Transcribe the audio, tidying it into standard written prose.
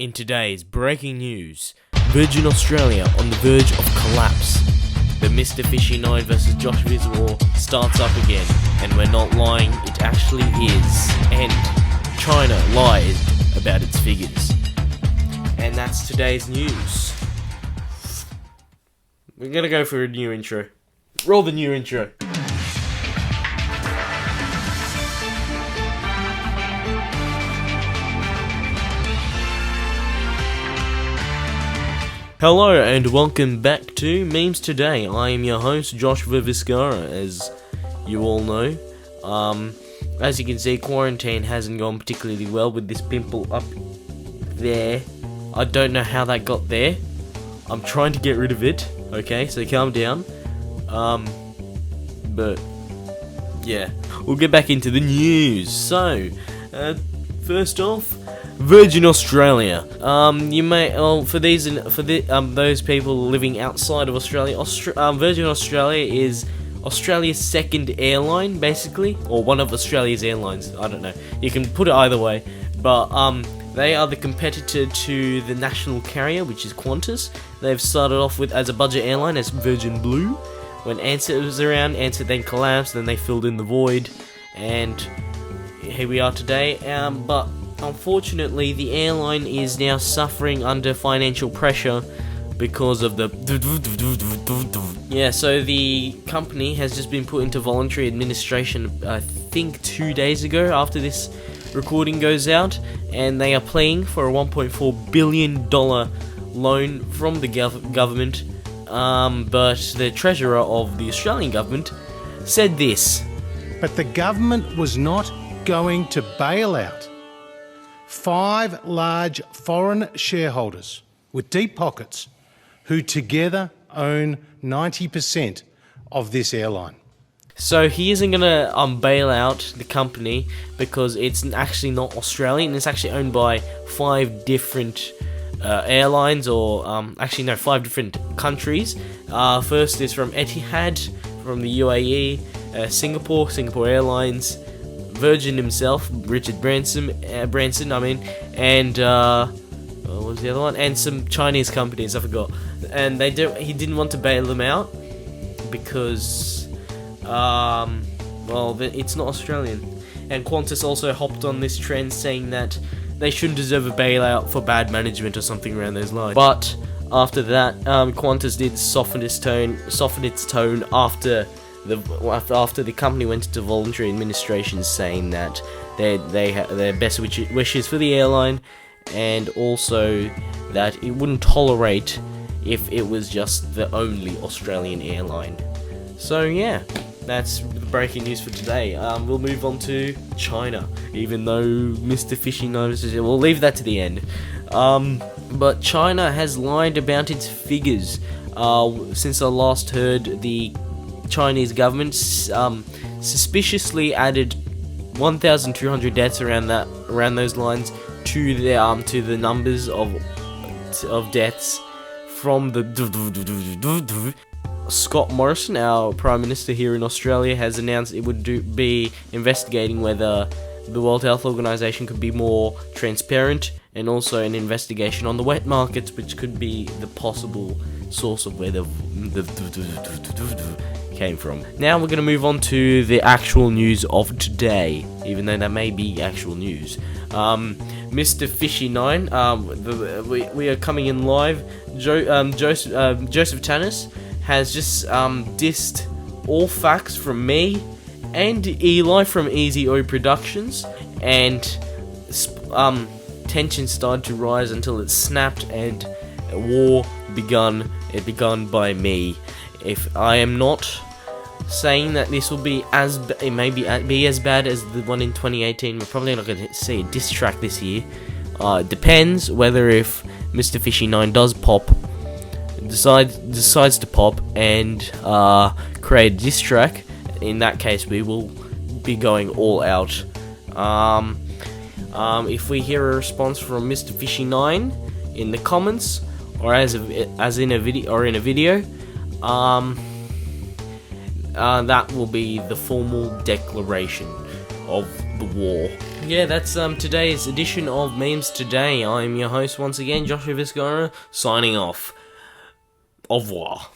In today's breaking news, Virgin Australia on the verge of collapse. The Mr. Fishy 9 vs Joshviz war starts up again, and we're not lying, it actually is. And China lied about its figures. And that's today's news. We're gonna go for a new intro. Roll the new intro. Hello and welcome back to Memes Today. I am your host, Joshviz NOW, as you all know. As you can see, quarantine hasn't gone particularly well with this pimple up there. I don't know how that got there. I'm trying to get rid of it, okay, so calm down. But yeah, we'll get back into the news. So, first off, Virgin Australia. You may, for those people living outside of Australia, Virgin Australia is Australia's second airline, basically, or one of Australia's airlines. I don't know. You can put it either way, but they are the competitor to the national carrier, which is Qantas. They've started off with as a budget airline as Virgin Blue. When Ansett was around, Ansett then collapsed, then they filled in the void, and here we are today. But unfortunately, the airline is now suffering under financial pressure because of the so the company has just been put into voluntary administration, I think 2 days ago after this recording goes out, and they are playing for a $1.4 billion loan from the government, but the treasurer of the Australian government said this. But the government was not going to bail out 5 large foreign shareholders with deep pockets who together own 90% of this airline. So he isn't going to bail out the company because it's actually not Australian. It's actually owned by 5 different airlines, or 5 different countries. First is from Etihad, from the UAE, Singapore Airlines, Virgin himself, Richard Branson, and what was the other one? And some Chinese companies, I forgot. And he didn't want to bail them out because, it's not Australian. And Qantas also hopped on this trend, saying that they shouldn't deserve a bailout for bad management or something around those lines. But after that, Qantas did soften its tone after the company went into voluntary administration, saying that their best wishes for the airline, and also that it wouldn't tolerate if it was just the only Australian airline. So yeah, that's the breaking news for today. We'll move on to China, even though Mr. Fishy notices it. We'll leave that to the end. But China has lied about its figures. Since I last heard, the Chinese government suspiciously added 1,200 deaths around those lines to the numbers of deaths from the Scott Morrison, our Prime Minister here in Australia, has announced it would be investigating whether the World Health Organization could be more transparent, and also an investigation on the wet markets, which could be the possible source of where the came from. Now we're going to move on to the actual news of today, even though that may be actual news. Mr. Fishy 9, we are coming in live. Joseph Tannis has just dissed all facts from me and Eli from Easy O Productions, and tension started to rise until it snapped and a war begun. It begun by me. If I am not saying that this will be it may be as bad as the one in 2018, we're probably not going to see a diss track this year. It depends whether if Mr. Fishy 9 does decides to pop and create a diss track. In that case, we will be going all out. If we hear a response from Mr. Fishy 9 in the comments, or in a video, that will be the formal declaration of the war. Yeah, that's today's edition of Memes Today. I'm your host once again, Joshviz NOW, signing off. Au revoir.